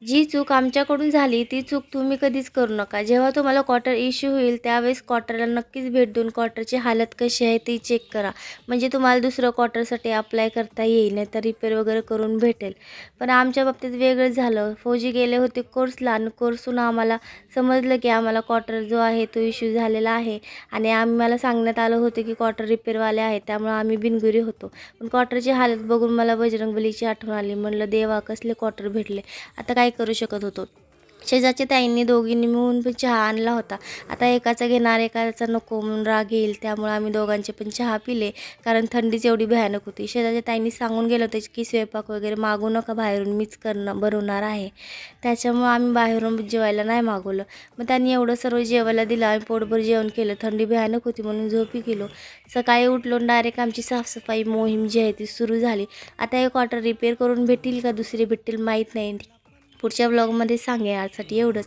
जी चूक आमच्याकडून झाली ती चूक तुम्ही कधीच करू नका. जेव्हा तुम्हाला क्वार्टर इश्यू होईल त्यावेळेस क्वार्टरला नक्कीच भेट देऊन क्वार्टरची हालत कशी आहे ती चेक करा. म्हणजे तुम्हाला दुसरं क्वार्टरसाठी अप्लाय करता येईल, नाहीतर रिपेअर वगैरे करून भेटेल. पण आमच्या बाबतीत वेगळं झालं. फौजी गेले होते कोर्सला आणि कोर्सहून आम्हाला समजलं की आम्हाला क्वार्टर जो आहे तो इश्यू झालेला आहे आणि आम्हाला सांगण्यात आलं होतं की क्वार्टर रिपेअरवाले आहेत. त्यामुळं आम्ही बिनघरी होतो. पण क्वार्टरची हालत बघून मला बजरंगबलीची आठवण आली. म्हणलं देवा कसले क्वार्टर भेटले. आता काय करू शकत होतो. शेजारच्या ताईंनी दोघींनी मिळून पण चहा आणला होता. आता एकाचा घेणार एकाचा नको म्हणून राग येईल, त्यामुळे आम्ही दोघांचे पण चहा पिले. कारण थंडीच एवढी भयानक होती. शेजारच्या ताईंनी सांगून गेलं होतं की स्वयंपाक वगैरे मागू नका बाहेरून, मीच बनवणार आहे. त्याच्यामुळं आम्ही बाहेरून जेवायला नाही मागवलं. मग त्यांनी एवढं सर्व जेवायला दिलं. आम्ही पोटभर जेवण केलं. थंडी भयानक होती म्हणून झोपी गेलो. सकाळी उठलो डायरेक्ट आमची साफसफाई मोहीम जी आहे ती सुरू झाली. आता हे क्वार्टर रिपेअर करून भेटतील का दुसरे भेटतील माहीत नाही. पुढच्या ब्लॉगमध्ये सांगेन. आजसाठी एवढंच.